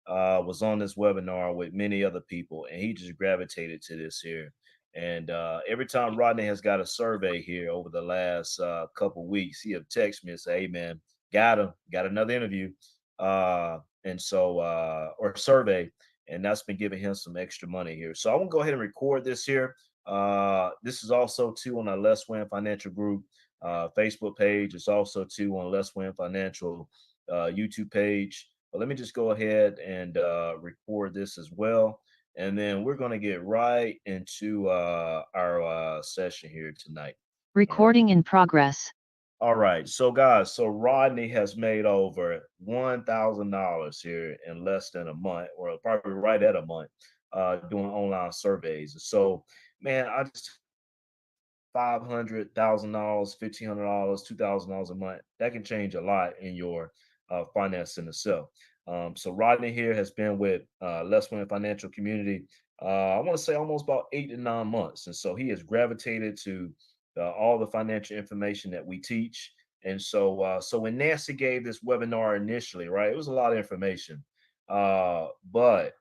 was on this webinar with many other people, and he just gravitated to this here. And every time Rodney has got a survey here over the last couple weeks, he'll text me and say, "Hey man, got him, got another interview," and so or survey, and that's been giving him some extra money here. So I'm gonna go ahead and record this here. This is also too on our Let's Win Financial Group Facebook page. It's also too on Let's Win Financial YouTube page. But let me just go ahead and record this as well. And then we're going to get right into our session here tonight. All right. Recording in progress. All right. So, guys, so Rodney has made over $1,000 here in less than a month, or probably right at a month, doing online surveys. So, man, I just $500,000, $1,500, $2,000 a month. That can change a lot in your finance in itself. So Rodney here has been with Let's Win Financial Community. I want to say almost about 8 to 9 months, and so he has gravitated to all the financial information that we teach. And so when Nancy gave this webinar initially, right, it was a lot of information, uh, but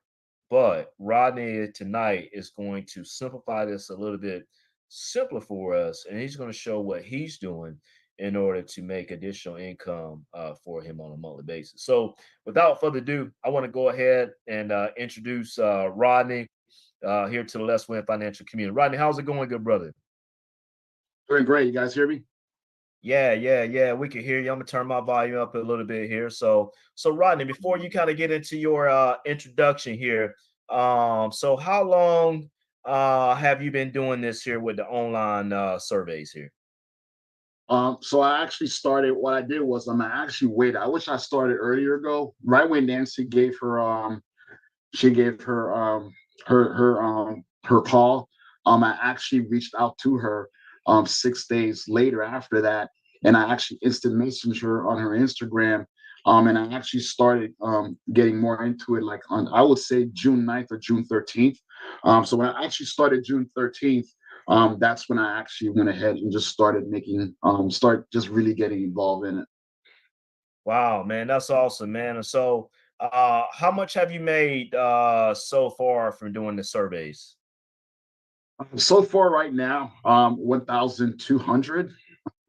but Rodney tonight is going to simplify this a little bit simpler for us, and he's going to show what he's doing in order to make additional income for him on a monthly basis. So, without further ado, I want to go ahead and introduce Rodney here to the Let's Win Financial Community. Rodney, how's it going, good brother? Doing great. You guys hear me? Yeah. We can hear you. I'm gonna turn my volume up a little bit here. So Rodney, before you kind of get into your introduction here, so how long have you been doing this here with the online surveys here? So I actually started. What I did was I actually waited. I wish I started earlier ago, right when Nancy gave her she gave her her call. I actually reached out to her 6 days later after that, and I actually instant messaged her on her Instagram. And I actually started getting more into it, like on, I would say, June 9th or June 13th. So when I actually started June 13th, that's when I actually went ahead and just started making start just really getting involved in it. Wow, man, that's awesome, man. And so, how much have you made so far from doing the surveys? So far right now, 1,200.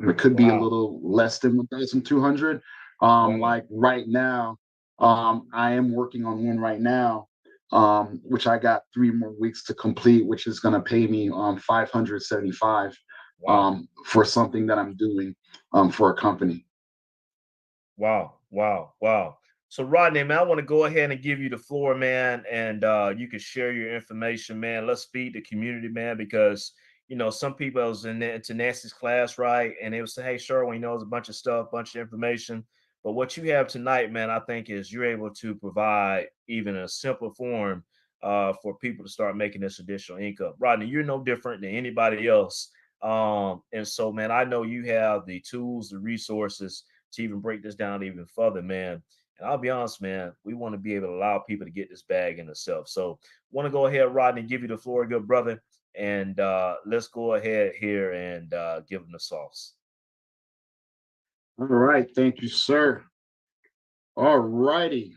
It could be a Wow, little less than 1,200. wow. Like right now, I am working on one right now, which I got 3 more weeks to complete, which is going to pay me 575 Wow. for something that I'm doing for a company. Wow. So Rodney, man, I want to go ahead and give you the floor, man, and you can share your information, man. Let's feed the community, man, because some people was into Nancy's class, right? And they would say, "Hey, Sherwin, there's a bunch of stuff, bunch of information." But what you have tonight, man, I think is you're able to provide even a simpler form for people to start making this additional income. Rodney, you're no different than anybody else. And so, man, I know you have the tools, the resources to even break this down even further, man. And I'll be honest, man, we want to be able to allow people to get this bag in itself. So want to go ahead, Rodney, give you the floor, good brother. And let's go ahead here and give them the sauce. All right, thank you, sir. All righty.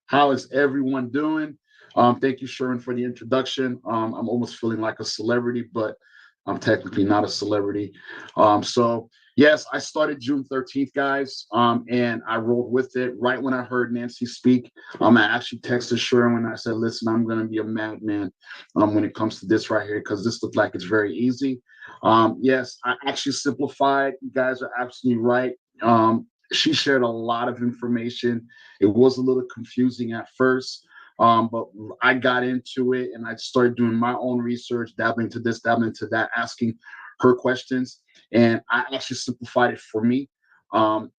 How is everyone doing? Thank you, Sharon, for the introduction. I'm almost feeling like a celebrity, but I'm technically not a celebrity. So yes, I started June 13th, guys, and I rolled with it right when I heard Nancy speak. I actually texted Sharon and I said, "Listen, I'm going to be a madman when it comes to this right here because this looks like it's very easy." Yes, I actually simplified. You guys are absolutely right. She shared a lot of information. It was a little confusing at first, but I got into it and I started doing my own research, dabbling to this, dabbling to that, asking her questions, and I actually simplified it for me. Um,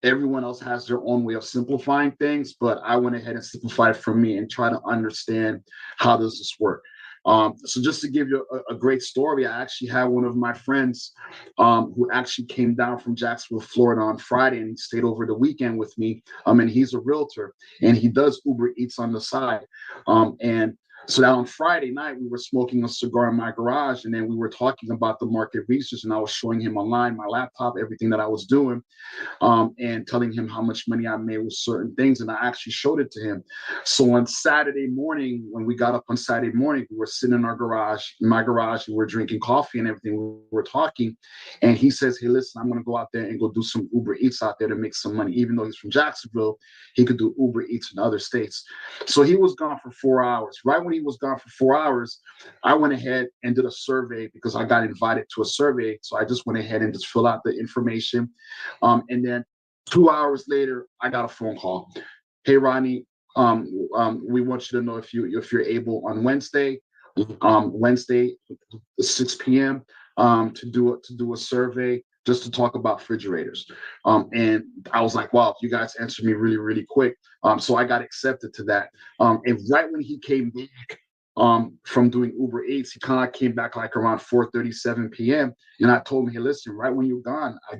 Everyone else has their own way of simplifying things, but I went ahead and simplified it for me and try to understand how does this work. So just to give you a great story, I actually had one of my friends who actually came down from Jacksonville, Florida on Friday and he stayed over the weekend with me. And he's a realtor and he does Uber Eats on the side. And So that on Friday night, we were smoking a cigar in my garage, and then we were talking about the market research, and I was showing him online, my laptop, everything that I was doing, and telling him how much money I made with certain things. And I actually showed it to him. So on Saturday morning, when we got up on Saturday morning, we were sitting in my garage, and we were drinking coffee and everything. We were talking. And he says, hey, listen, I'm going to go out there and go do some Uber Eats out there to make some money. Even though he's from Jacksonville, he could do Uber Eats in other states. So he was gone for 4 hours. Right when he was gone for 4 hours, I went ahead and did a survey because I got invited to a survey. So I just went ahead and just filled out the information. And then 2 hours later, I got a phone call. Hey, Rodney, we want you to know if you're able on Wednesday, 6 p.m. To do a survey just to talk about refrigerators. And I was like, wow, you guys answered me really, really quick. So I got accepted to that. And right when he came back from doing Uber Eats, he kind of came back like around 4:37 p.m. And I told him, hey, listen, right when you're gone, I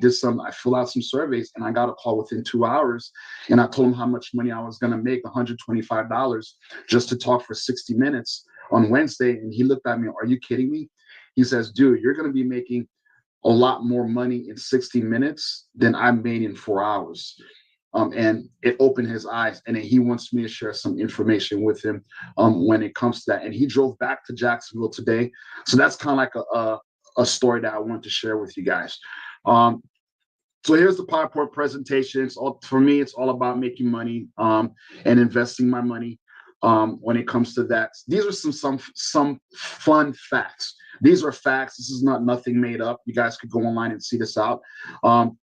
filled out some surveys and I got a call within 2 hours. And I told him how much money I was going to make, $125 just to talk for 60 minutes on Wednesday. And he looked at me, are you kidding me? He says, dude, you're going to be making a lot more money in 60 minutes than I made in 4 hours. And it opened his eyes, and then he wants me to share some information with him when it comes to that. And he drove back to Jacksonville today. So that's kind of like a story that I want to share with you guys. So here's the PowerPoint presentation. For me, it's all about making money and investing my money. When it comes to that, these are some fun facts. These are facts. This is not nothing made up. You guys could go online and see this out.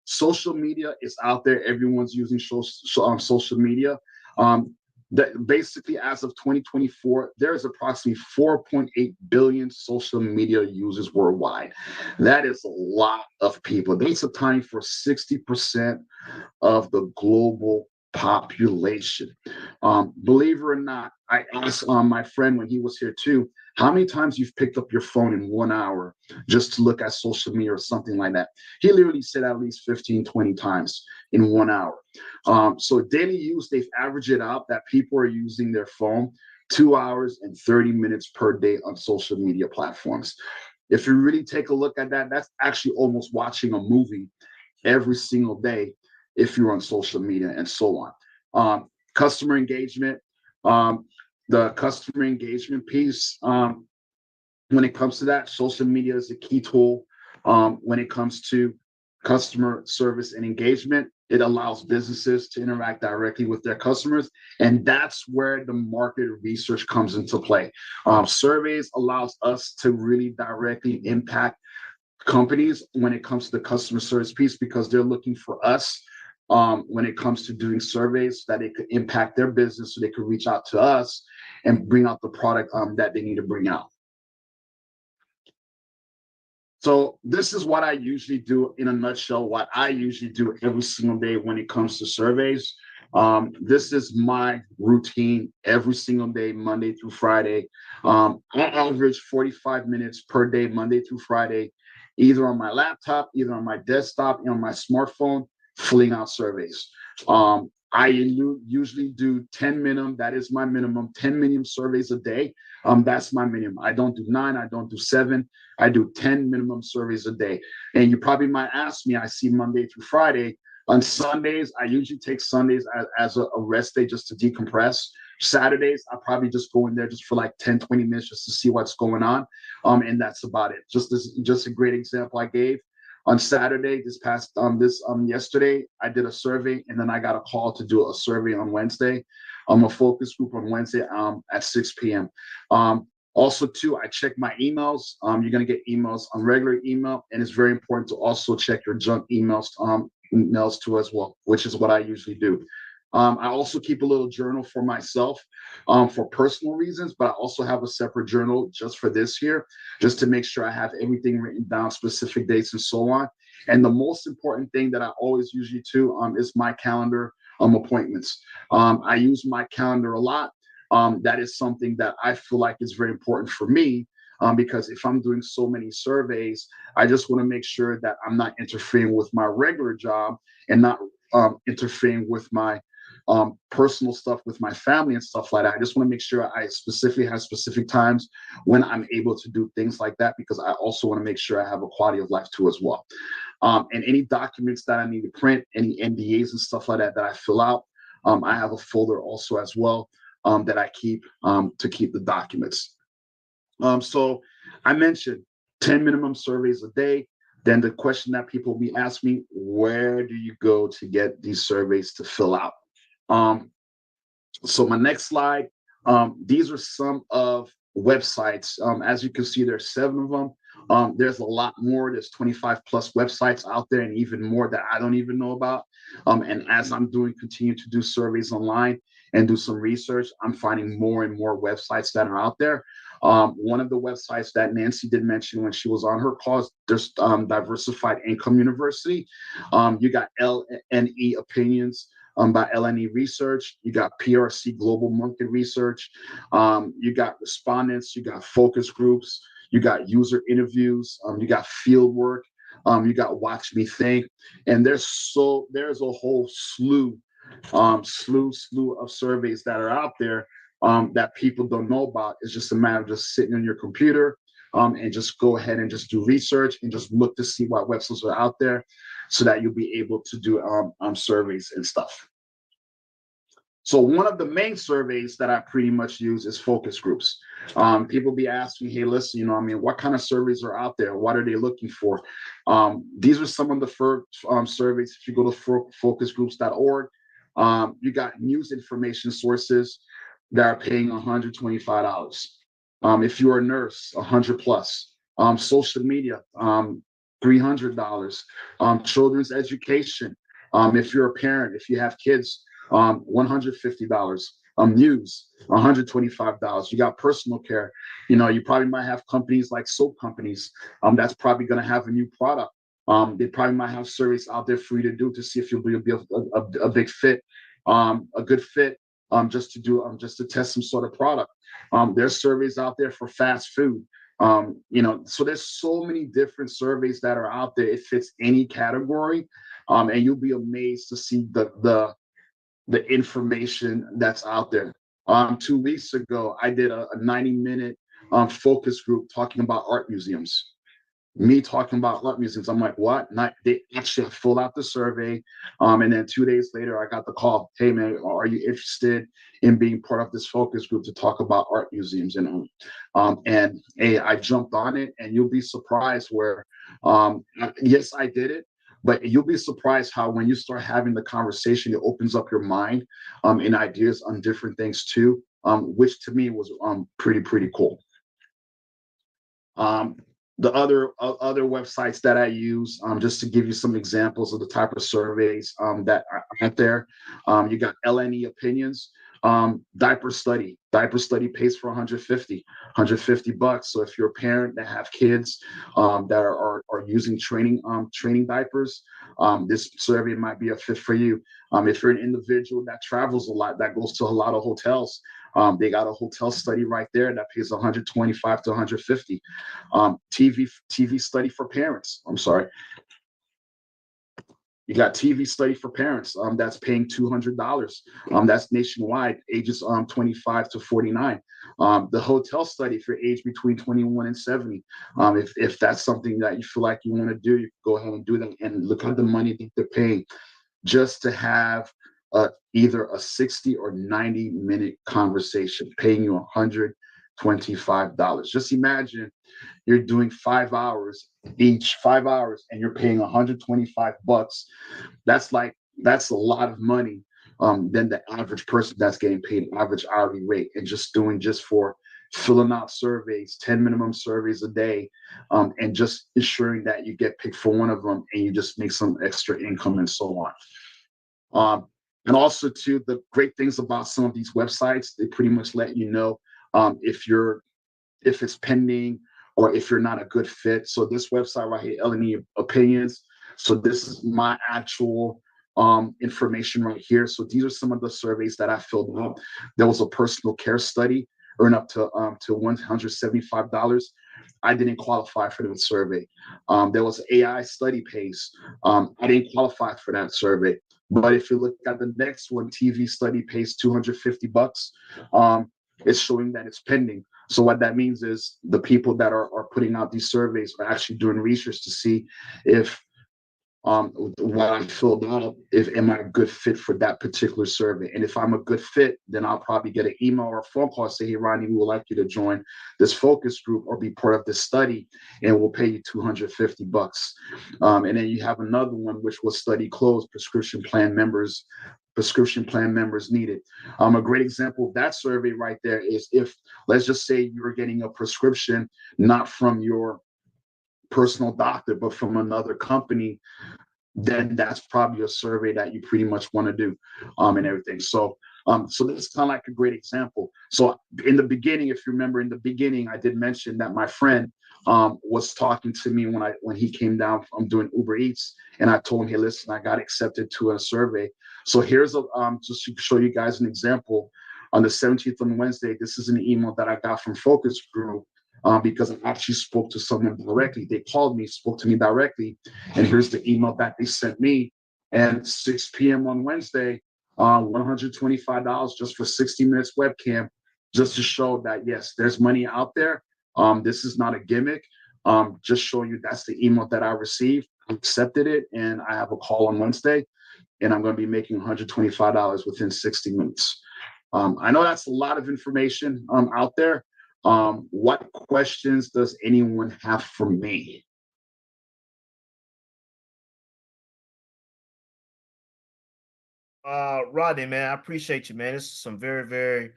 Social media is out there. Everyone's using social media. That basically, as of 2024, there is approximately 4.8 billion social media users worldwide. That is a lot of people. That's accounting for 60% of the global population. Believe it or not, I asked my friend when he was here too, how many times you've picked up your phone in 1 hour just to look at social media or something like that. He literally said at least 15, 20 times in 1 hour. So daily use, they've averaged it out that people are using their phone 2 hours and 30 minutes per day on social media platforms. If you really take a look at that, that's actually almost watching a movie every single day if you're on social media and so on. Customer engagement, the customer engagement piece, when it comes to that, social media is a key tool. When it comes to customer service and engagement, it allows businesses to interact directly with their customers. And that's where the market research comes into play. Surveys allows us to really directly impact companies when it comes to the customer service piece because they're looking for us when it comes to doing surveys that it could impact their business so they could reach out to us and bring out the product that they need to bring out. So this is what I usually do in a nutshell, what I usually do every single day when it comes to surveys. This is my routine every single day, Monday through Friday. I average 45 minutes per day, Monday through Friday, either on my laptop, either on my desktop, on my smartphone, filling out surveys. I usually do 10 minimum. That is my minimum, 10 minimum surveys a day. That's my minimum. I don't do 9. I don't do 7. I do 10 minimum surveys a day. And you probably might ask me, I see Monday through Friday. On Sundays, I usually take Sundays as a rest day just to decompress. Saturdays, I probably just go in there just for like 10, 20 minutes just to see what's going on. And that's about it. Just a great example I gave. On Saturday, yesterday, I did a survey, and then I got a call to do a survey on Wednesday. A focus group on Wednesday at 6 p.m. Also, too, I check my emails. You're going to get emails on regular email, and it's very important to also check your junk emails too as well, which is what I usually do. I also keep a little journal for myself for personal reasons, but I also have a separate journal just for this here, just to make sure I have everything written down, specific dates and so on. And the most important thing that I always usually do is my calendar appointments. I use my calendar a lot. That is something that I feel like is very important for me. Because if I'm doing so many surveys, I just want to make sure that I'm not interfering with my regular job and not interfering with my personal stuff with my family and stuff like that. I just want to make sure I specifically have specific times when I'm able to do things like that, because I also want to make sure I have a quality of life too as well. And any documents that I need to print, any NDAs and stuff like that that I fill out, I have a folder also as well that I keep to keep the documents. So I mentioned 10 minimum surveys a day. Then the question that people will be asking me, where do you go to get these surveys to fill out? So my next slide, these are some of websites. As you can see, there's 7 of them. There's a lot more. There's 25 plus websites out there, and even more that I don't even know about. And as I'm continue to do surveys online and do some research, I'm finding more and more websites that are out there. One of the websites that Nancy did mention when she was on her call, there's Diversified Income University. You got LNE Opinions by LNE Research. You got PRC Global Market Research. You got respondents. You got focus groups. You got user interviews. You got field work. You got Watch Me Think. And there's a whole slew of surveys that are out there that people don't know about. It's just a matter of just sitting on your computer and just go ahead and just do research and just look to see what websites are out there, so that you'll be able to do surveys and stuff. So one of the main surveys that I pretty much use is focus groups. People be asking, hey, listen, what kind of surveys are out there? What are they looking for? These are some of the first surveys. If you go to focusgroups.org, you got news information sources that are paying $125. If you're a nurse, $100 plus. Social media, $300. Children's education. If you're a parent, if you have kids, $150. News, $125. You got personal care. You probably might have companies like soap companies. That's probably going to have a new product. They probably might have surveys out there for you to do to see if you'll be a big fit, a good fit, just to test some sort of product. There's surveys out there for fast food. So there's so many different surveys that are out there. It fits any category, and you'll be amazed to see the information that's out there. 2 weeks ago, I did a 90-minute focus group talking about art museums. Me talking about art museums. I'm like, what? They actually filled out the survey. And then 2 days later, I got the call. Hey, man, are you interested in being part of this focus group to talk about art museums? And hey, I jumped on it, and you'll be surprised where, yes, I did it. But you'll be surprised how when you start having the conversation, it opens up your mind and ideas on different things too, which to me was pretty cool. The other websites that I use, just to give you some examples of the type of surveys that are out there, you got LNE Opinions, Diaper Study. Diaper Study pays for $150. So if you're a parent that have kids that are using training diapers, this survey might be a fit for you. If you're an individual that travels a lot, that goes to a lot of hotels, they got a hotel study right there that pays $125 to $150. TV study for parents. I'm sorry. You got TV study for parents that's paying $200. That's nationwide, ages 25 to 49. The hotel study for age between 21 and 70. If that's something that you feel like you want to do, you can go ahead and do that, and look at the money that they're paying just to have either a 60 or 90-minute conversation, paying you $125. Just imagine you're doing 5 hours each, 5 hours, and you're paying $125. That's a lot of money than the average person that's getting paid an average hourly rate, and just for filling out surveys, 10 minimum surveys a day, and just ensuring that you get picked for one of them and you just make some extra income and so on. And also too, the great things about some of these websites, they pretty much let you know if it's pending or if you're not a good fit. So this website right here, LNE Opinions. So this is my actual information right here. So these are some of the surveys that I filled out. There was a personal care study, earn up to $175. I didn't qualify for the survey. There was AI study pace. I didn't qualify for that survey. But if you look at the next one, TV study pays $250. It's showing that it's pending. So what that means is the people that are putting out these surveys are actually doing research to see if what I filled out, if am I a good fit for that particular survey. And if I'm a good fit, then I'll probably get an email or a phone call, say, hey, Rodney, we would like you to join this focus group or be part of this study, and we'll pay you $250. And then you have another one, which was study closed, prescription plan members needed. A great example of that survey right there is if, let's just say you're getting a prescription, not from your personal doctor, but from another company, then that's probably a survey that you pretty much want to do, and everything. So this is kind of like a great example. So in the beginning, if you remember, in the beginning, I did mention that my friend was talking to me when he came down from doing Uber Eats, and I told him, hey, listen, I got accepted to a survey. So here's just to show you guys an example. On the 17th on Wednesday, this is an email that I got from Focus Group. Because I actually spoke to someone directly. They called me, spoke to me directly, and here's the email that they sent me. And 6 p.m. on Wednesday, $125 just for 60 minutes webcam, just to show that, yes, there's money out there. This is not a gimmick. Just showing you that's the email that I received. I accepted it, and I have a call on Wednesday, and I'm going to be making $125 within 60 minutes. I know that's a lot of information out there. What questions does anyone have for me? Rodney, man, I appreciate you, man. This is some very, very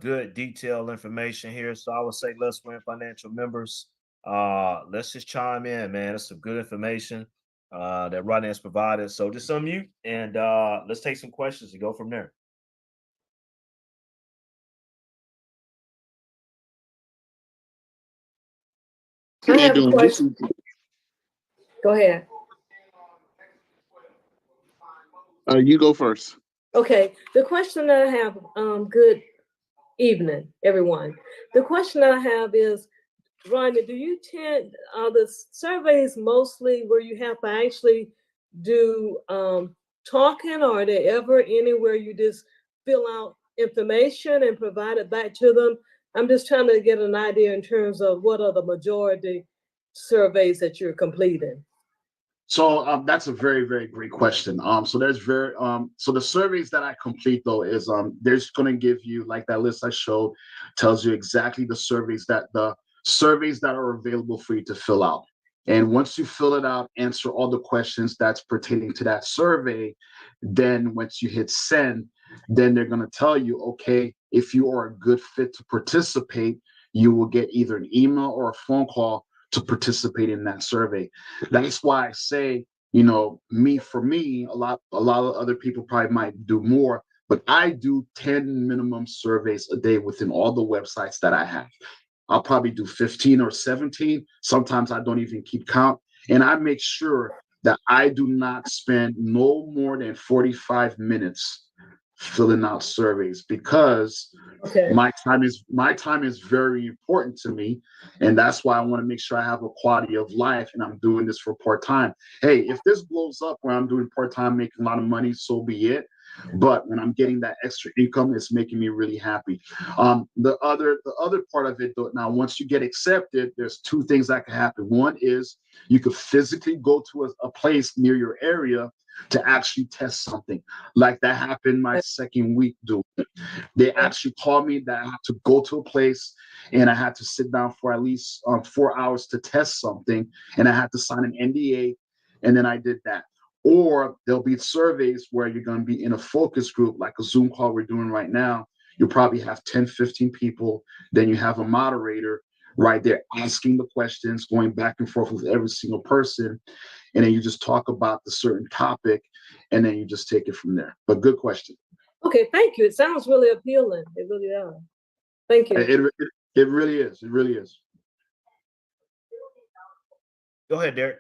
good detailed information here. So I would say let's win financial members. Let's just chime in, man. It's some good information that Rodney has provided. So just unmute and let's take some questions and go from there. I have a question. Go ahead. You go first. Okay. The question that I have, good evening, everyone. The question I have is, Rodney, do you tend, are the surveys mostly where you have to actually do talking, or are there ever anywhere you just fill out information and provide it back to them? I'm just trying to get an idea in terms of what are the majority surveys that you're completing. So that's a very, very great question. So the surveys that I complete though is there's going to give you, like that list I showed tells you exactly the surveys that are available for you to fill out. And once you fill it out, answer all the questions that's pertaining to that survey, then once you hit send, then they're going to tell you, okay, if you are a good fit to participate, you will get either an email or a phone call to participate in that survey. That's why I say, for me, a lot of other people probably might do more, but I do 10 minimum surveys a day within all the websites that I have. I'll probably do 15 or 17. Sometimes I don't even keep count. And I make sure that I do not spend no more than 45 minutes filling out surveys, because my time is very important to me, and that's why I want to make sure I have a quality of life, and I'm doing this for part-time. Hey, if this blows up where I'm doing part-time, making a lot of money, so be it. But when I'm getting that extra income, it's making me really happy. The other part of it though, now once you get accepted, there's two things that can happen. One is you could physically go to a place near your area to actually test something. Like that happened my second week doing it. They actually called me that I had to go to a place and I had to sit down for at least 4 hours to test something, and I had to sign an NDA, and then I did that. Or there'll be surveys where you're going to be in a focus group, like a Zoom call we're doing right now. You'll probably have 10, 15 people. Then you have a moderator right there asking the questions, going back and forth with every single person. And then you just talk about the certain topic, and then you just take it from there. But good question. Okay, thank you. It sounds really appealing. It really does. Thank you. It really is. It really is. Go ahead, Derek.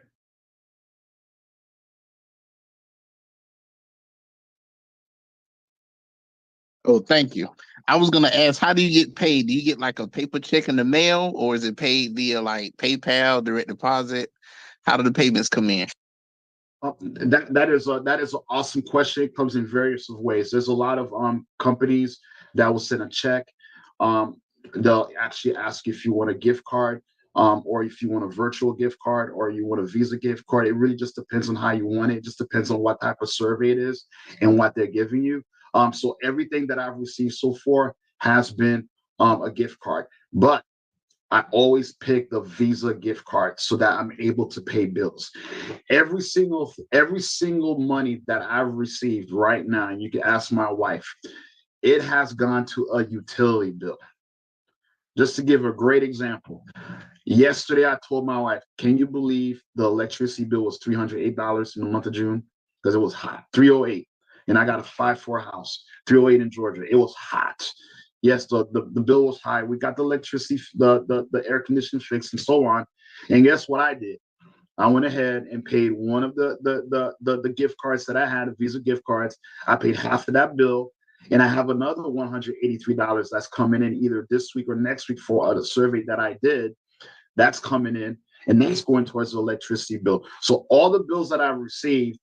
Oh, thank you. I was gonna ask, how do you get paid? Do you get like a paper check in the mail, or is it paid via like PayPal, direct deposit? How do the payments come in? That is an awesome question. It comes in various ways. There's a lot of companies that will send a check. They'll actually ask if you want a gift card, or if you want a virtual gift card, or you want a Visa gift card. It really just depends on how you want it. It just depends on what type of survey it is and what they're giving you. So everything that I've received so far has been a gift card, but I always pick the Visa gift card so that I'm able to pay bills. Every single money that I've received right now, and you can ask my wife, it has gone to a utility bill. Just to give a great example, yesterday I told my wife, can you believe the electricity bill was $308 in the month of June? Because it was hot, 308. And I got a 5-4 house, 308 in Georgia. It was hot. Yes, the bill was high. We got the electricity, the air conditioning fixed and so on. And guess what I did? I went ahead and paid one of the gift cards that I had, Visa gift cards. I paid half of that bill. And I have another $183 that's coming in either this week or next week for the survey that I did. That's coming in, and that's going towards the electricity bill. So all the bills that I've received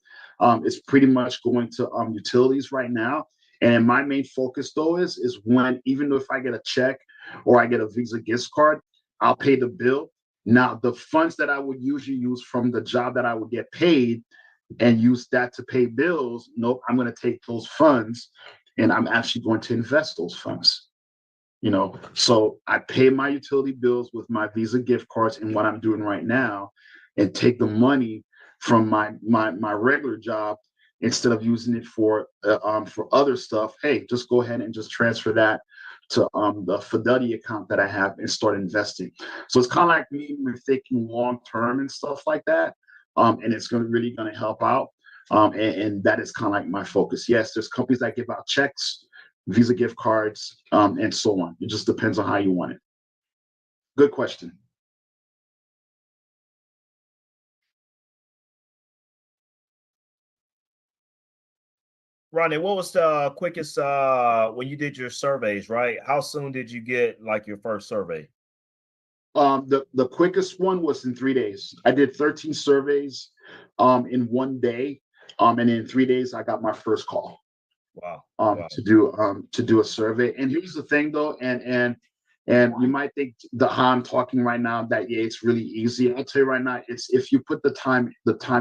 is pretty much going to utilities right now. And my main focus though is when, even though if I get a check or I get a Visa gift card, I'll pay the bill. Now, the funds that I would usually use from the job that I would get paid and use that to pay bills, nope, I'm going to take those funds and I'm actually going to invest those funds. So I pay my utility bills with my Visa gift cards and what I'm doing right now, and take the money from my regular job instead of using it for other stuff. Hey, just go ahead and just transfer that to the Fidelity account that I have and start investing. So it's kind of like me thinking long term and stuff like that, and it's really going to help out. And that is kind of like my focus. Yes, there's companies that give out checks, Visa gift cards, and so on. It just depends on how you want it. Good question. Rodney, what was the quickest when you did your surveys, right? How soon did you get like your first survey? The quickest one was in 3 days. I did 13 surveys in one day. And in 3 days, I got my first call. Wow. To do a survey. And here's the thing though, and you might think how I'm talking right now that yeah, it's really easy. I'll tell you right now, it's if you put the time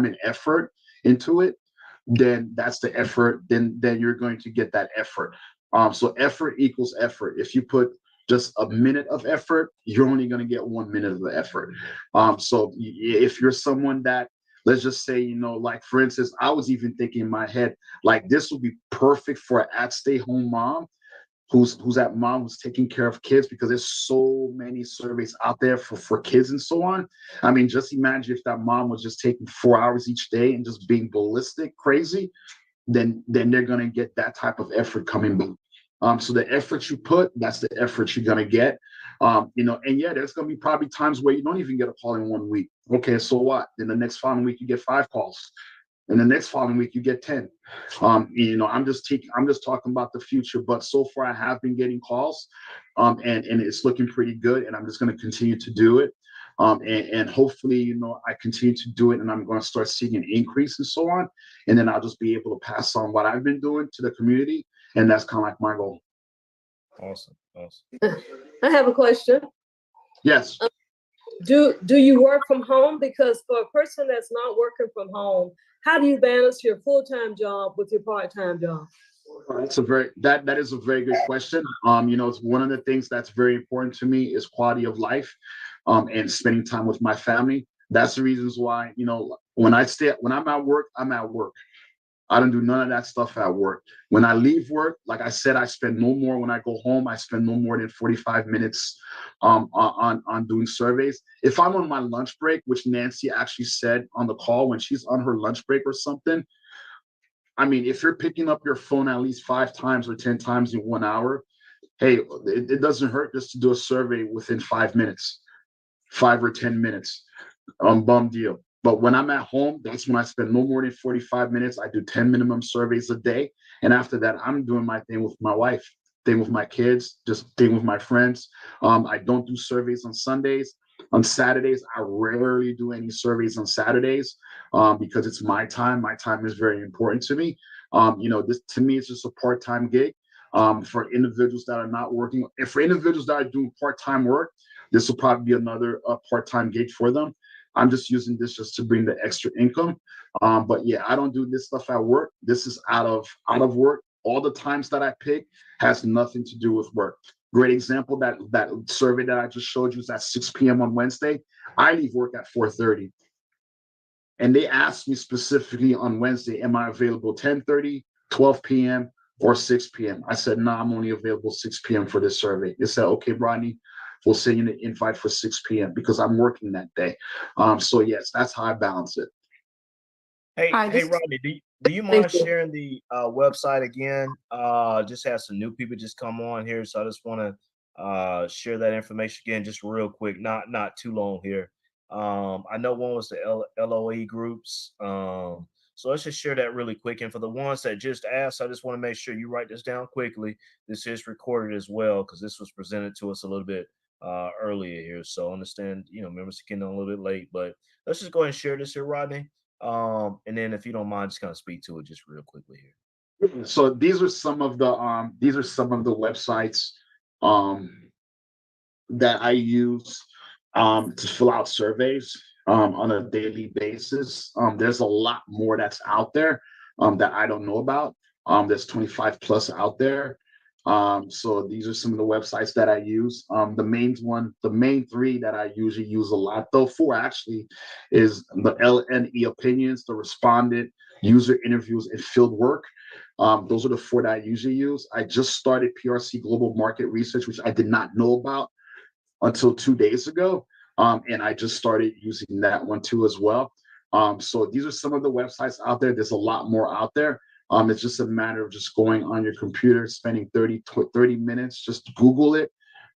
and effort into it, then that's the effort, then you're going to get that effort. So effort equals effort. If you put just a minute of effort, you're only going to get 1 minute of the effort. So if you're someone that, let's just say, like for instance, I was even thinking in my head, like this would be perfect for an at-stay-home mom who's taking care of kids, because there's so many surveys out there for kids and so on. I mean, just imagine if that mom was just taking 4 hours each day and just being ballistic crazy, then they're going to get that type of effort coming back. So the effort you put, that's the effort you're going to get. And yeah, there's going to be probably times where you don't even get a call in 1 week. Okay, so what? Then the next following week, you get 5 calls. And the next following week, you get 10. I'm just talking about the future, but so far I have been getting calls, and it's looking pretty good. And I'm just going to continue to do it. And hopefully, I continue to do it, and I'm going to start seeing an increase and so on. And then I'll just be able to pass on what I've been doing to the community. And that's kind of like my goal. Awesome. I have a question. Yes. Do you work from home? Because for a person that's not working from home, how do you balance your full-time job with your part-time job? That is a very good question. It's one of the things that's very important to me is quality of life, and spending time with my family. That's the reasons why, when I'm at work, I'm at work. I don't do none of that stuff at work. When I leave work, like I said, I spend no more. When I go home, I spend no more than 45 minutes on doing surveys. If I'm on my lunch break, which Nancy actually said on the call, when she's on her lunch break or something, I mean, if you're picking up your phone at least 5 times or 10 times in 1 hour, hey, it doesn't hurt just to do a survey within 5 minutes, 5 or 10 minutes. Bum deal. But when I'm at home, that's when I spend no more than 45 minutes. I do 10 minimum surveys a day. And after that, I'm doing my thing with my wife, thing with my kids, just thing with my friends. I don't do surveys on Sundays. On Saturdays, I rarely do any surveys on Saturdays because it's my time. My time is very important to me. This to me, it's just a part-time gig for individuals that are not working. And for individuals that are doing part-time work, this will probably be another part-time gig for them. I'm just using this just to bring the extra income. But yeah, I don't do this stuff at work. This is out of work. All the times that I pick has nothing to do with work. Great example, that survey that I just showed you is at 6 p.m. on Wednesday. I leave work at 4:30. And they asked me specifically on Wednesday, am I available 10:30, 12 p.m., or 6 p.m.? I said, no, I'm only available 6 p.m. for this survey. They said, okay, Rodney, we'll send you an invite for 6 p.m. because I'm working that day. So yes, that's how I balance it. Hey, Hi, hey, this Rodney, do you Thank mind you. sharing the website again? Just had some new people just come on here, so I just want to share that information again, just real quick, not too long here. I know one was the LOE groups, so let's just share that really quick. And for the ones that just asked, I just want to make sure you write this down quickly. This is recorded as well because this was presented to us a little bit earlier here. So understand, members getting on a little bit late, but let's just go ahead and share this here, Rodney. And then if you don't mind, just kind of speak to it just real quickly here. So these are some of the websites that I use to fill out surveys on a daily basis. There's a lot more that's out there that I don't know about. There's 25 plus out there. So these are some of the websites that I use. The main three that I usually use a lot, though, four actually, is the LNE opinions, the respondent, user interviews, and field work. Those are the four that I usually use. I just started PRC Global Market Research, which I did not know about until 2 days ago. And I just started using that one too as well. So these are some of the websites out there. There's a lot more out there. It's just a matter of just going on your computer, spending 30 minutes, just Google it,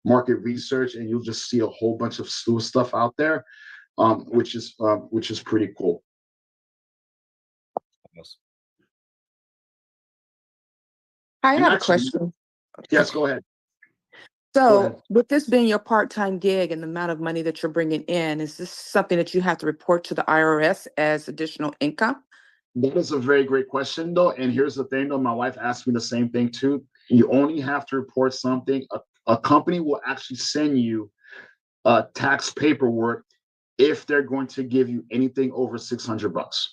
market research, and you'll just see a whole bunch of stuff out there, which is pretty cool. Yes. I And have a actually, question. yes, go ahead. Go ahead. So, with this being your part-time gig and the amount of money that you're bringing in, is this something that you have to report to the IRS as additional income? That is a very great question, though. And here's the thing, though. My wife asked me the same thing, too. You only have to report something. A company will actually send you tax paperwork if they're going to give you anything over $600.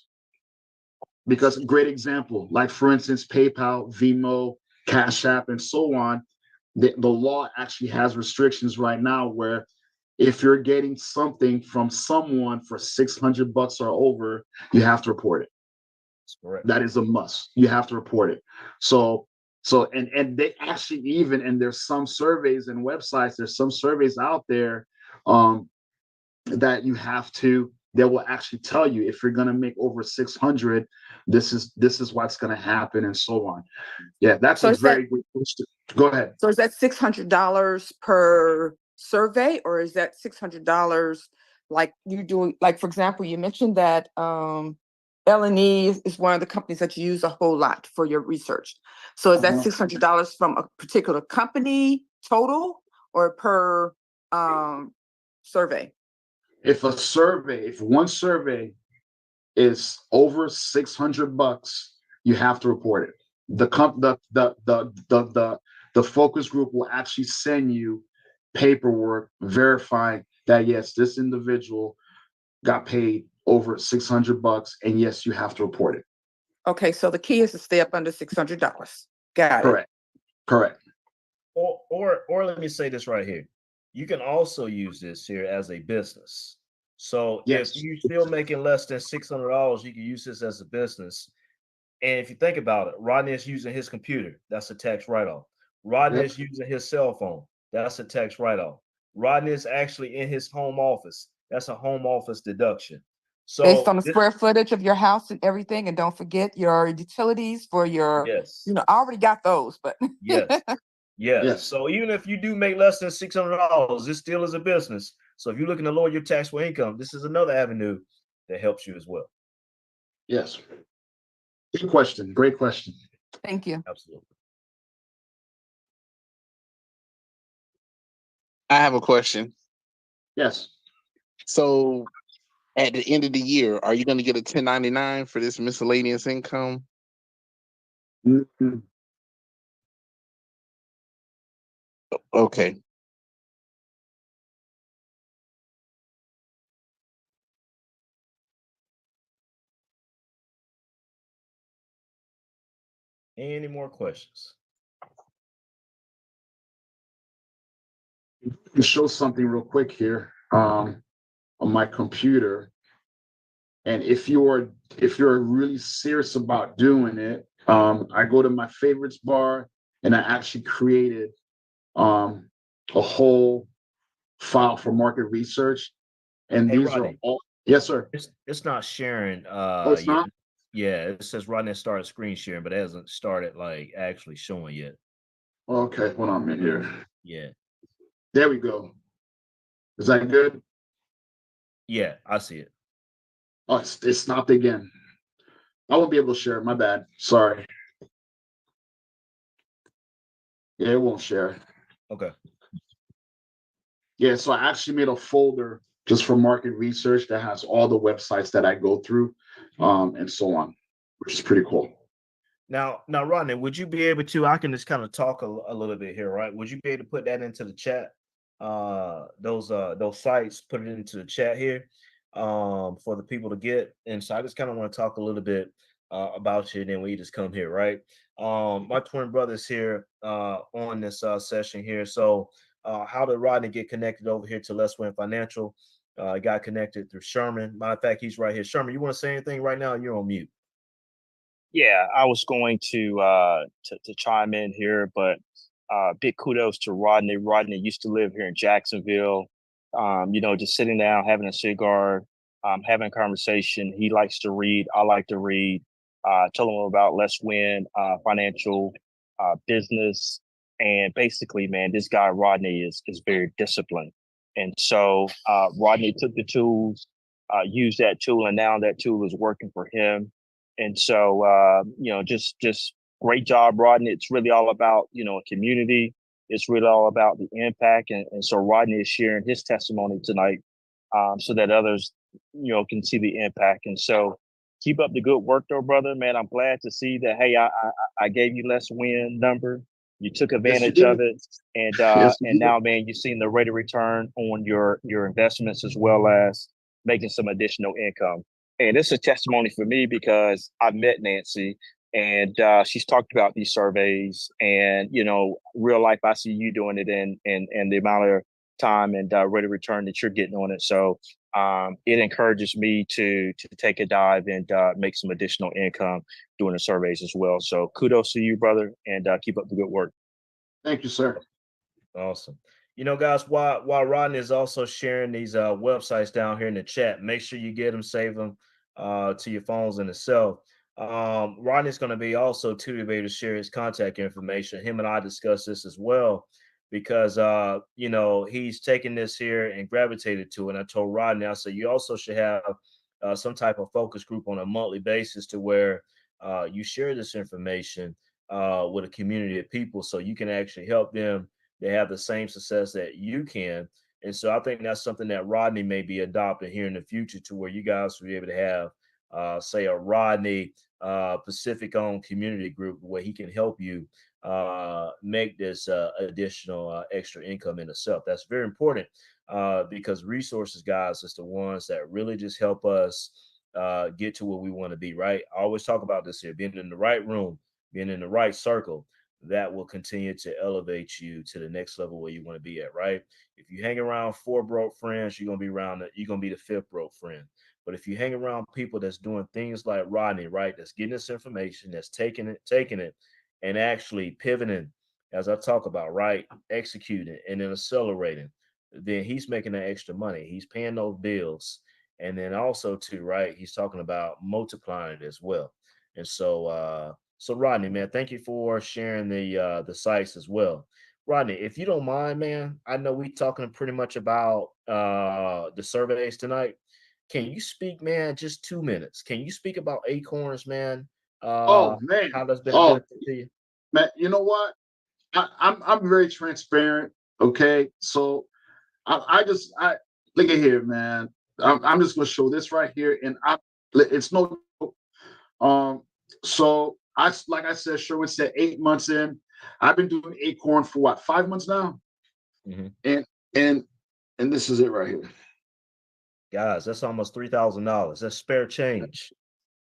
Because great example, like for instance, PayPal, Venmo, Cash App, and so on, the law actually has restrictions right now where if you're getting something from someone for $600 or over, you have to report it. That's correct. That is a must. You have to report it. And they actually even, and there's some surveys and websites, there's some surveys out there that they will actually tell you if you're going to make over 600, this is what's going to happen and so on. Yeah, that's So a is that very good question. Go ahead. so is that $600 per survey, or is that $600 like you doing, like for example, you mentioned that L&E is one of the companies that you use a whole lot for your research. So is that $600 from a particular company total or per survey? If one survey is over $600, you have to report it. The focus group will actually send you paperwork verifying that yes, this individual got paid over $600, and yes, you have to report it. Okay, so the key is to stay up under $600. Got it. Correct. Or let me say this right here. You can also use this here as a business. So Yes. if you're still making less than $600, you can use this as a business. And if you think about it, Rodney is using his computer. That's a tax write-off. Rodney Yep. is using his cell phone. That's a tax write-off. Rodney is actually in his home office. That's a home office deduction. Based So on the square footage of your house and everything, and don't forget your utilities for your, yes, I already got those, but yes, yes. Yes. So even if you do make less than $600, this still is a business. So if you're looking to lower your taxable income, this is another avenue that helps you as well. Yes. Good question. Great question. Thank you. Absolutely. I have a question. Yes. So at the end of the year, are you going to get a 1099 for this miscellaneous income? Mhm. Okay. Any more questions? To show something real quick here on my computer. And if you're really serious about doing it, I go to my favorites bar and I actually created a whole file for market research. And Hey, these are Rodney, all, yes, sir. it's not sharing Oh, it's yet. not? Yeah, it says Rodney started screen sharing, but it hasn't started like actually showing yet. Okay, hold on a minute here. Yeah. There we go. Is that good? Yeah, I see it. Oh, it stopped again. I won't be able to share it. My bad. Sorry. Yeah, it won't share. Okay. Yeah, so I actually made a folder just for market research that has all the websites that I go through, and so on, which is pretty cool. Now, Rodney, would you be able to? I can just kind of talk a little bit here, right? Would you be able to put that into the chat? Those sites, put it into the chat here, for the people to get. And so I just kind of want to talk a little bit about you, and then we just come here, right? My twin brother's here on this session here. So, how did Rodney get connected over here to Let's Win Financial? Got connected through Sherman. Matter of fact, he's right here. Sherman, you want to say anything right now? You're on mute. Yeah, I was going to chime in here, but big kudos to Rodney. Rodney used to live here in Jacksonville. Just sitting down, having a cigar, having a conversation. He likes to read. I like to read. Tell him about Let's Win Financial Business, and basically, man, this guy Rodney is very disciplined. And so Rodney took the tools, used that tool, and now that tool is working for him. And so, just great job, Rodney. It's really all about, a community. It's really all about the impact. And so Rodney is sharing his testimony tonight, so that others, can see the impact. And so keep up the good work though, brother, man. I'm glad to see that. Hey, I gave you Let's Win number. You took Yes, you advantage of did. it. And, Yes, and you did. now, man, you've seen the rate of return on your investments, as well as making some additional income. And it's a testimony for me because I met Nancy, and she's talked about these surveys, and real life, I see you doing it, and the amount of time and rate of return that you're getting on it. So it encourages me to take a dive and make some additional income doing the surveys as well. So kudos to you, brother, and keep up the good work. Thank you, sir. Awesome. Guys, while Rodney is also sharing these websites down here in the chat, make sure you get them, save them to your phones in itself. Rodney's going to be also to be able to share his contact information. Him and I discussed this as well because he's taken this here and gravitated to it. And I told Rodney, I said, you also should have some type of focus group on a monthly basis to where you share this information with a community of people so you can actually help them. They have the same success that you can. And so I think that's something that Rodney may be adopting here in the future to where you guys will be able to have, say, a Rodney Pacific owned community group where he can help you make this additional extra income in itself. That's very important because resources, guys, is the ones that really just help us get to where we want to be, right? I always talk about this here, being in the right room, being in the right circle that will continue to elevate you to the next level where you want to be at, right? If you hang around four broke friends, you're gonna be the fifth broke friend. But if you hang around people that's doing things like Rodney, right, that's getting this information, that's taking it, and actually pivoting, as I talk about, right, executing and then accelerating, then he's making that extra money. He's paying those bills, and then also too, right, he's talking about multiplying it as well. And so Rodney, man, thank you for sharing the sites as well. Rodney, if you don't mind, man, I know we talking pretty much about the surveys tonight. Can you speak, man, just 2 minutes? Can you speak about Acorns, man? Oh man. How that's been a Oh benefit to you? man. You know what? I'm very transparent. Okay, so I look at here, man. I'm just going to show this right here, and it's no. So like I said, Sherwin said 8 months in. I've been doing Acorn for what, 5 months now, Mm-hmm. and this is it right here. Guys, that's almost $3,000. That's spare change.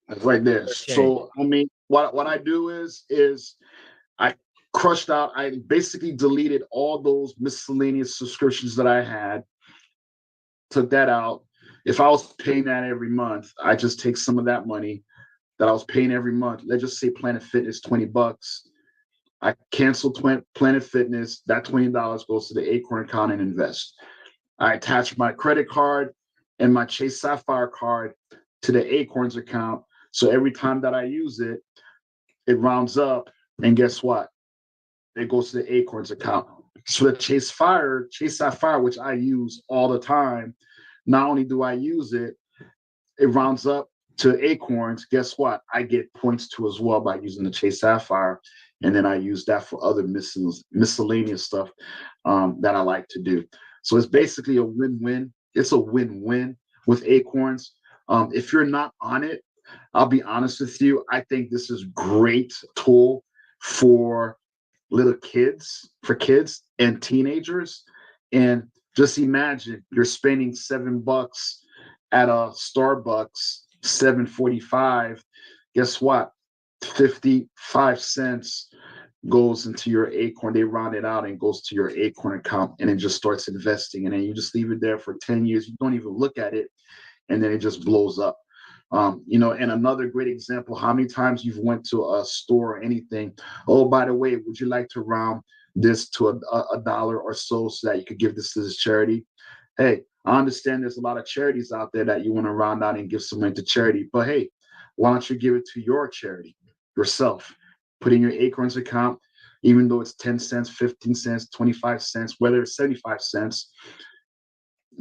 That's right there. Spare change. So I mean, what I do is I crushed out. I basically deleted all those miscellaneous subscriptions that I had. Took that out. If I was paying that every month, I just take some of that money that I was paying every month. Let's just say Planet Fitness, $20. I cancel Planet Fitness. That $20 goes to the Acorn account and invest. I attach my credit card and my Chase Sapphire card to the Acorns account. So every time that I use it, it rounds up. And guess what? It goes to the Acorns account. So the Chase Sapphire, which I use all the time, not only do I use it, it rounds up to Acorns. Guess what? I get points too as well by using the Chase Sapphire. And then I use that for other miscellaneous stuff that I like to do. So it's basically a win-win. It's a win-win with Acorns. If you're not on it, I'll be honest with you. I think this is a great tool for little kids, for kids and teenagers. And just imagine you're spending $7 at a Starbucks, $7.45. Guess what? 55 cents goes into your Acorn. They round it out and goes to your Acorn account, and it just starts investing. And then you just leave it there for 10 years. You don't even look at it, and then it just blows up. And another great example, how many times you've went to a store or anything, oh, by the way, would you like to round this to a dollar or so that you could give this to this charity? Hey, I understand there's a lot of charities out there that you want to round out and give some money to charity, but hey, why don't you give it to your charity yourself? Put in your Acorns account, even though it's 10 cents, 15 cents, 25 cents, whether it's 75 cents,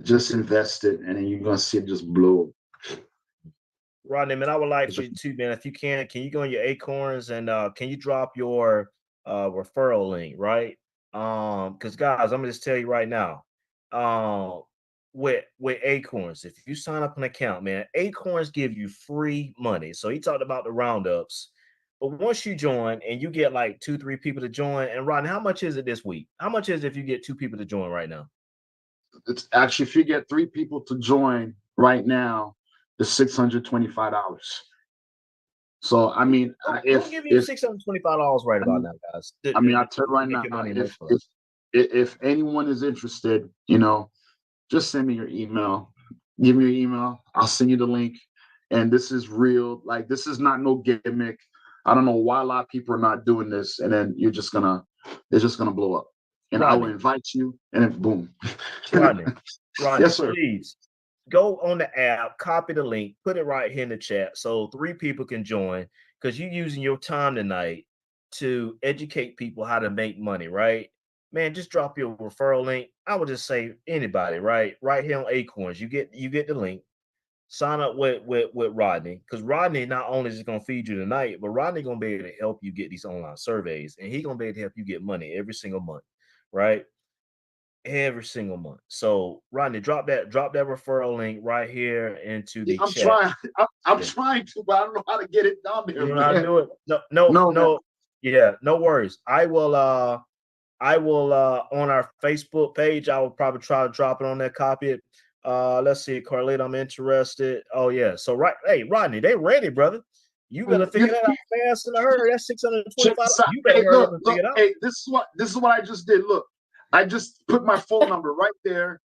just invest it, and then you're going to see it just blow. Rodney, man, I would like you to, man, if you can you go on your Acorns and can you drop your referral link, right? Because guys, I'm gonna just tell you right now, with Acorns, if you sign up an account, man, Acorns give you free money. So he talked about the roundups, but once you join and you get like 2-3 people to join, and Rodney, how much is it this week? How much is it if you get 2 people to join right now? It's actually, if you get 3 people to join right now, it's $625. So I mean, I'll give you $625 right about now, guys. I tell you right now, if anyone is interested, just send me your email. Give me your email. I'll send you the link. And this is real. Like, this is not no gimmick. I don't know why a lot of people are not doing this, and then it's just gonna blow up. And Rodney, I will invite you, and then boom. Rodney, yes, sir. Please go on the app, copy the link, put it right here in the chat so 3 people can join, because you're using your time tonight to educate people how to make money, right? Man, just drop your referral link. I would just say anybody, right here on Acorns, you get the link. Sign up with Rodney, because Rodney not only is going to feed you tonight, but Rodney going to be able to help you get these online surveys, and he's going to be able to help you get money every single month, right? Every single month. So Rodney, drop that referral link right here into the chat. I'm trying to, but I don't know how to get it down there. You know how to do it? No. Yeah, no worries. I will on our Facebook page, I will probably try to drop it on there, copy it. Let's see, Carlita, I'm interested. Oh yeah. So hey, Rodney, they ready, brother. You gotta figure that out fast in a hurry. That's $625. You better hurry up and figure it out. Hey, this is what I just did. Look, I just put my phone number right there.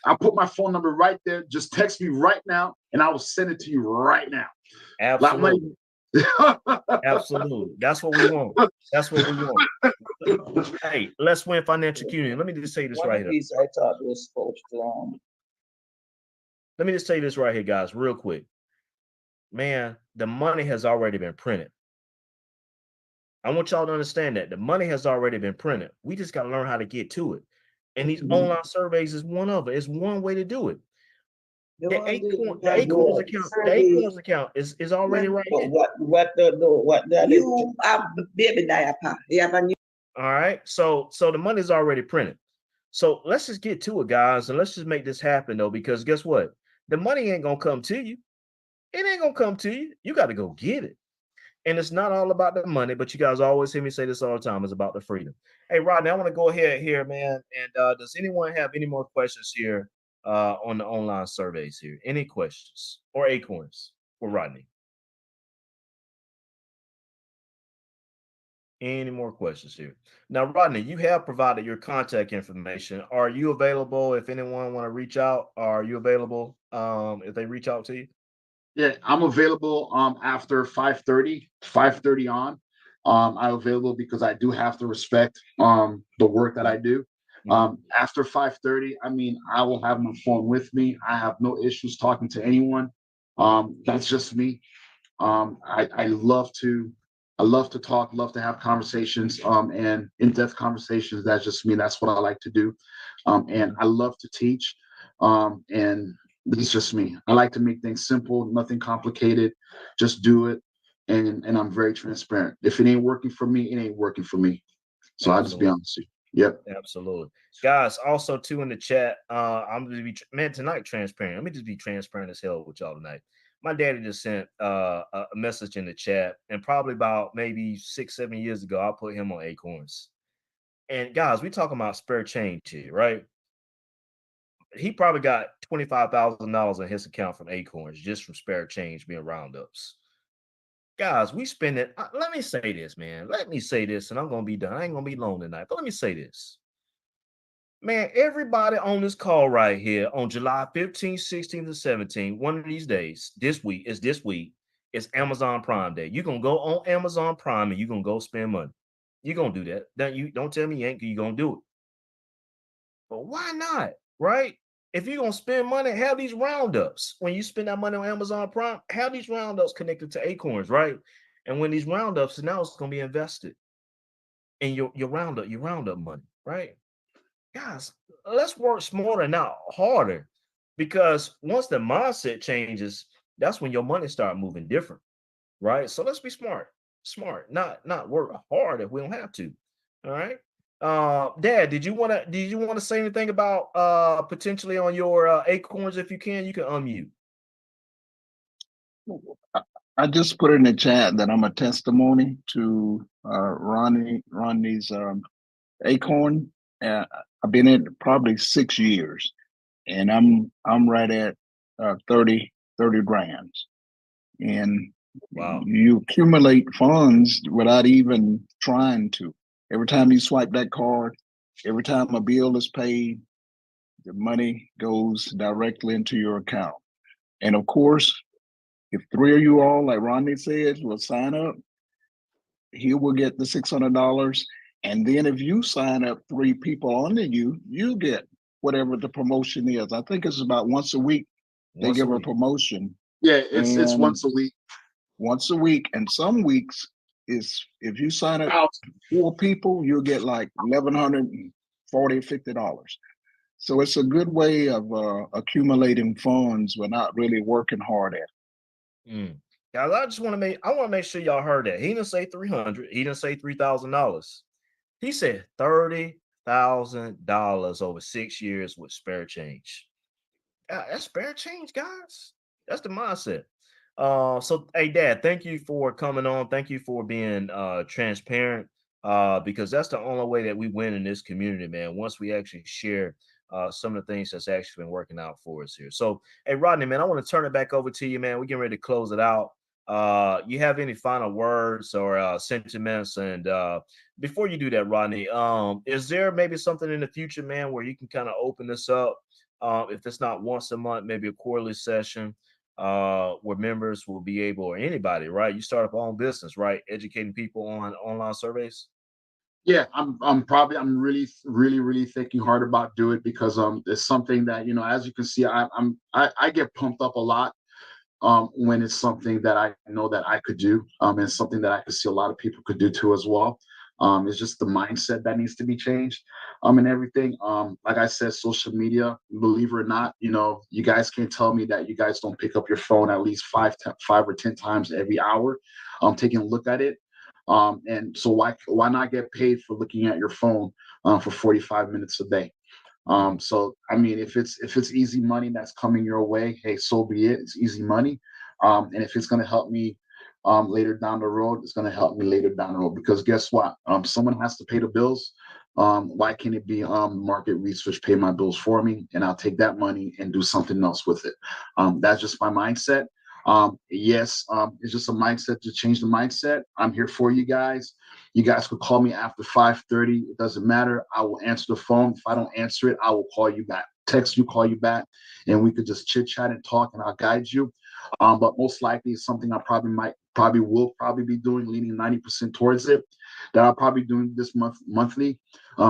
I put my phone number right there. Just text me right now, and I will send it to you right now. Absolutely. Absolutely. That's what we want. That's what we want. Hey, let's win financial community. Let me just say this right here. Let me just say this right here, guys, real quick. Man, the money has already been printed. I want y'all to understand that the money has already been printed. We just got to learn how to get to it. And these online surveys is one of it. It's one way to do it. The Acorns account is already right here. All right. So the money is already printed. So let's just get to it, guys, and let's just make this happen, though, because guess what? the money ain't gonna come to you. It ain't gonna come to you. You got to go get it. And it's not all about the money, but you guys always hear me say this all the time. It's about the freedom. Hey, Rodney, I want to go ahead here, man. And does anyone have any more questions here on the online surveys here? Any questions or acorns for Rodney? Any more questions here? Now, Rodney, you have provided your contact information. Are you available if anyone want to reach out? Are you available if they reach out to you? Yeah, I'm available after 5:30 on. I'm available because I do have to respect the work that I do. Mhm. After 5:30, I mean, I will have my phone with me. I have no issues talking to anyone. That's just me. I love to talk, love to have conversations, and in-depth conversations. That's just me. That's what I like to do. And I love to teach. And it's just me. I like to make things simple, nothing complicated. Just do it. And I'm very transparent. If it ain't working for me, it ain't working for me. So I'll just be Absolutely. honest with you. Yep. Absolutely. Guys, also too in the chat, I'm gonna be man tonight transparent. Let me just be transparent as hell with y'all tonight. My daddy just sent a message in the chat, and probably about maybe 6, 7 years ago, I put him on Acorns. And guys, we talking about spare change here, right? He probably got $25,000 in his account from Acorns just from spare change being roundups. Guys, we spend it. Let me say this, man. Let me say this, and I'm gonna be done. I ain't gonna be long tonight, but let me say this. Man, everybody on this call right here on July 15th, 16th, and 17th, one of these days, this week, is Amazon Prime Day. You're gonna go on Amazon Prime and you're gonna go spend money. You're gonna do that. Don't tell me you ain't, you're gonna do it. But why not? Right? If you're gonna spend money, have these roundups. When you spend that money on Amazon Prime, have these roundups connected to Acorns, right? And when these roundups, now it's gonna be invested in your roundup money, right? Guys, let's work smarter, not harder. Because once the mindset changes, that's when your money start moving different, right? So let's be smart, not work hard if we don't have to. All right. Dad, did you want to say anything about potentially on your acorns? If you can unmute. I just put in the chat that I'm a testimony to Ronnie's Acorn. I've been in it probably 6 years, and I'm right at 30 grand. And Wow. you accumulate funds without even trying to. Every time you swipe that card, every time a bill is paid, the money goes directly into your account. And of course, if three of you all, like Rodney says, will sign up, he will get the $600. And then if you sign up three people under you, you get whatever the promotion is. I think it's about once a week they Once a give a week. promotion. Yeah, it's And once a week. once a week, and some weeks is if you sign up Out. 4 people, you'll get like $1,140, $50. So it's a good way of accumulating funds without really working hard at it. Guys, I want to make sure y'all heard that. He didn't say 300. He didn't say $3,000. He said $30,000 over 6 years with spare change. That's spare change, guys. That's the mindset. So hey, Dad, thank you for coming on. Thank you for being transparent. Because that's the only way that we win in this community, man. Once we actually share some of the things that's actually been working out for us here. So, hey, Rodney, man, I want to turn it back over to you, man. We're getting ready to close it out. You have any final words or sentiments? And before you do that, Rodney, is there maybe something in the future, man, where you can kind of open this up? If it's not once a month, maybe a quarterly session where members will be able, or anybody, right? You start up your own business, right? Educating people on online surveys. Yeah, I'm really thinking hard about doing it because it's something that, as you can see, I get pumped up a lot when it's something that I know that I could do, and something that I could see a lot of people could do too as well. It's just the mindset that needs to be changed, and everything. Like I said, social media, believe it or not, you guys can't tell me that you guys don't pick up your phone at least 5 or 10 times every hour, taking a look at it. And so why not get paid for looking at your phone for 45 minutes a day? So I mean, if it's easy money that's coming your way, hey, so be it. It's easy money. And if it's going to help me later down the road, it's going to help me later down the road, because guess what? Someone has to pay the bills. Why can't it be market research pay my bills for me, and I'll take that money and do something else with it? That's just my mindset. Yes, it's just a mindset to change the mindset. I'm here for you guys. You guys could call me after 5:30. It doesn't matter. I will answer the phone. If I don't answer it, I will call you back. Text you, call you back, and we could just chit chat and talk, and I'll guide you. But most likely it's something I will be doing, leaning 90% towards it. That I'll probably doing this monthly,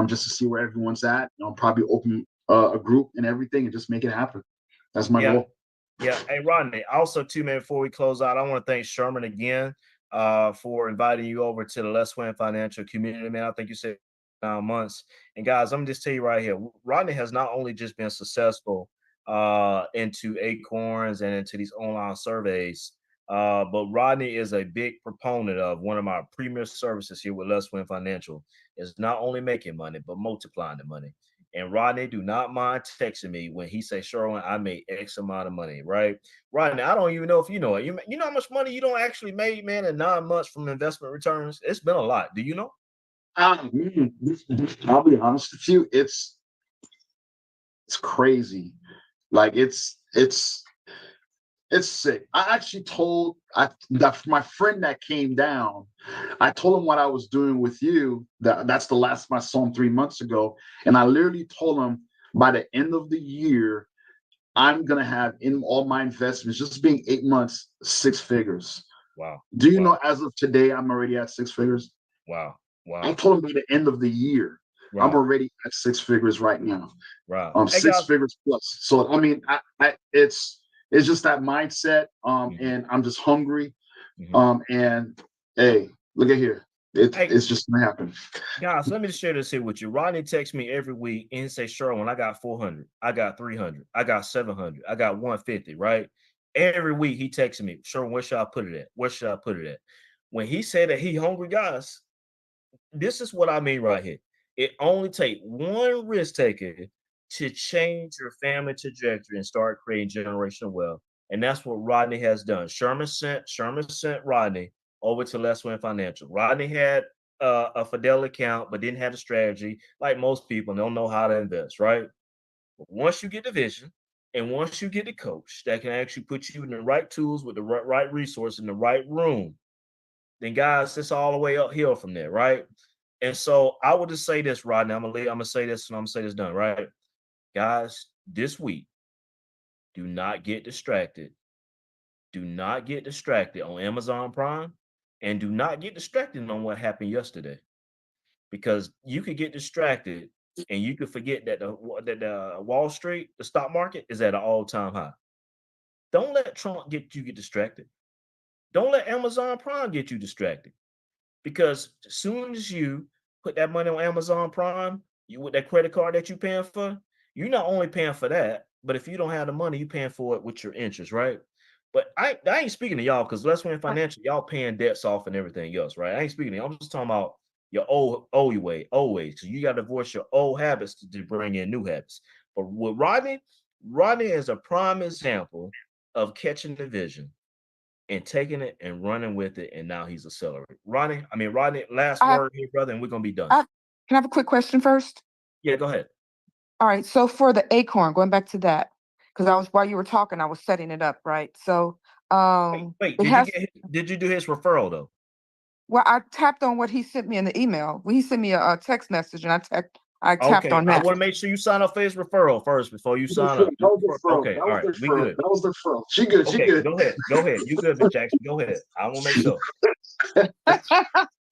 just to see where everyone's at. I'll probably open a group and everything and just make it happen. That's my goal. Yeah. Hey, Rodney, also too, man, before we close out, I want to thank Sherman again for inviting you over to the Let's Win Financial community, man. I think you said 9 months. And guys, I'm just tell you right here, Rodney has not only just been successful into Acorns and into these online surveys, but Rodney is a big proponent of one of my premier services here with Let's Win Financial. Is not only making money, but multiplying the money. And Rodney, do not mind texting me when he say, Sherwin, I made X amount of money, right? Rodney, I don't even know if you know it. You know how much money you don't actually made, man, in 9 months from investment returns? It's been a lot. Do you know? I'll be honest with you, it's crazy. Like it's sick. I actually told my friend that came down. I told him what I was doing with you. That's the last time I saw him 3 months ago, and I literally told him by the end of the year, I'm gonna have in all my investments, just being 8 months, 6 figures. Wow. Do you know, as of today, I'm already at 6 figures? Wow. I told him by the end of the year, I'm already at 6 figures right now. Right. Hey, 6 figures plus. So I mean, it's just that mindset. And I'm just hungry. And hey, look at here. It's just gonna happen. Guys, let me just share this here with you. Rodney texts me every week and say, Sherwin, I got 400, I got 300, I got 700, I got 150, right? Every week he texts me, Sherwin, where should I put it at? Where should I put it at? When he said that he hungry, guys, this is what I mean right here. It only takes one risk taker to change your family trajectory and start creating generational wealth. And that's what Rodney has done. Sherman sent Rodney over to Let's Win Financial. Rodney had a Fidelity account, but didn't have a strategy. Like most people, don't know how to invest, right? But once you get the vision, and once you get the coach that can actually put you in the right tools with the right resource in the right room, then guys, it's all the way uphill from there, right? And so I would just say this, Rodney. I'm gonna say this, and I'm gonna say this done, right? Guys, this week, do not get distracted. Do not get distracted on Amazon Prime, and do not get distracted on what happened yesterday, because you could get distracted and you could forget that the Wall Street, the stock market, is at an all-time high. Don't let Trump get distracted. Don't let Amazon Prime get you distracted. Because as soon as you put that money on Amazon Prime, you with that credit card that you're paying for, you're not only paying for that, but if you don't have the money, you're paying for it with your interest, right? But I ain't speaking to y'all, because Let's Win Financial, y'all paying debts off and everything else, right? I ain't speaking to y'all. I'm just talking about your old way, always. So you got to divorce your old habits to bring in new habits. But with Rodney is a prime example of catching the vision and taking it and running with it, and now he's accelerating. Rodney, last word here, brother, and we're gonna be done. Can I have a quick question first? Yeah, go ahead. All right. So for the Acorn, going back to that, because while you were talking, I was setting it up, right? So Wait, did you do his referral though? Well, I tapped on what he sent me in the email. He sent me a text message, and I tapped Okay, on I that. want to make sure you sign up for his referral first before you sign up. Okay, all right, we good. That was the referral. She good. Okay, She good. Go ahead. You good, Miss Jackson? Go ahead. I want to make sure.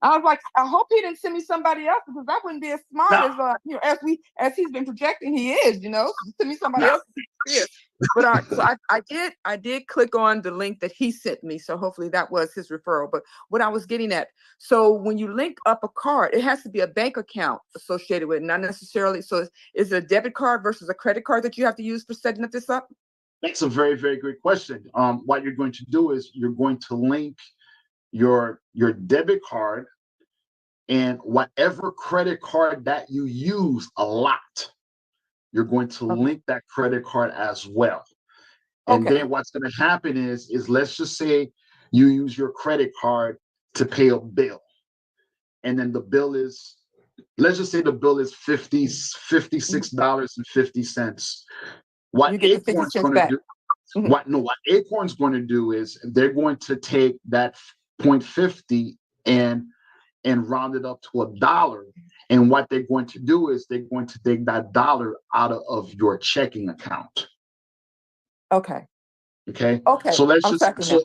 I was like, I hope he didn't send me somebody else, because that wouldn't be as smart as he's been projecting he is. Send me somebody else. But so I did click on the link that he sent me. So hopefully that was his referral. But what I was getting at, so when you link up a card, it has to be a bank account associated with it, not necessarily. So is it a debit card versus a credit card that you have to use for setting this up? That's a very, very great question. What you're going to do is you're going to link your debit card and whatever credit card that you use a lot. you're going to Okay. link that credit card as well. And Okay. then what's going to happen is let's just say you use your credit card to pay a bill. And then the bill is, let's just say the bill is $56.50. What You get the 50 Acorn's cents going to back. do, Mhm. what Acorn's going to do is they're going to take that 0.50 and round it up to $1. And what they're going to do is they're going to take that dollar out of your checking account. Okay. Okay. Okay. So let's I'm just, tracking now.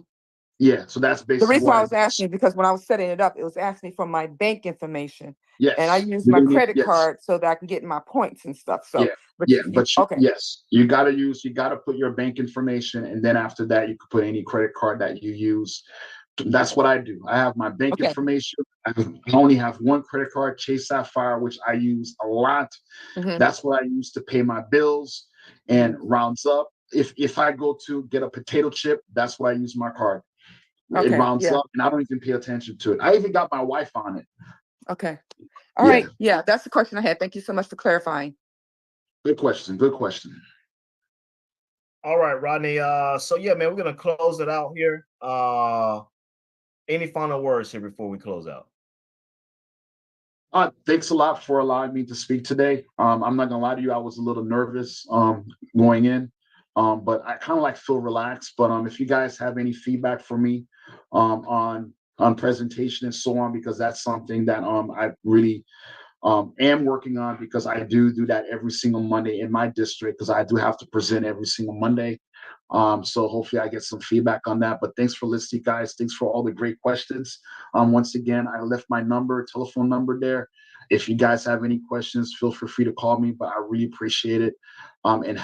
yeah. So that's The basically reason why I what was asking is because when I was setting it up, it was asking me for my bank information. And I yes. use You're my gonna need, credit yes. card so that I can get my points and stuff. Yeah. So, but Yeah. But okay. yes, you got to put your bank information. And then after that, you can put any credit card that you use. That's what I do. I have my bank Okay. information. I only have one credit card, Chase Sapphire, which I use a lot. Mhm. That's what I use to pay my bills and rounds up. If I go to get a potato chip, that's what I use my card. It Okay. rounds Yeah. up and I don't even pay attention to it. I even got my wife on it. Okay. All Yeah. right. Yeah. That's the question I had. Thank you so much for clarifying. Good question. Good question. All right, Rodney. So yeah, man, we're gonna close it out here. Any final words here before we close out? Thanks a lot for allowing me to speak today. I'm not gonna lie to you, I was a little nervous going in, but I kind of like feel relaxed. But if you guys have any feedback for me on presentation and so on, because that's something that I really am working on, because I do that every single Monday in my district, because I do have to present every single Monday. So hopefully I get some feedback on that. But thanks for listening, guys. Thanks for all the great questions. Once again, I left my telephone number there. If you guys have any questions, feel free to call me, but I really appreciate it. And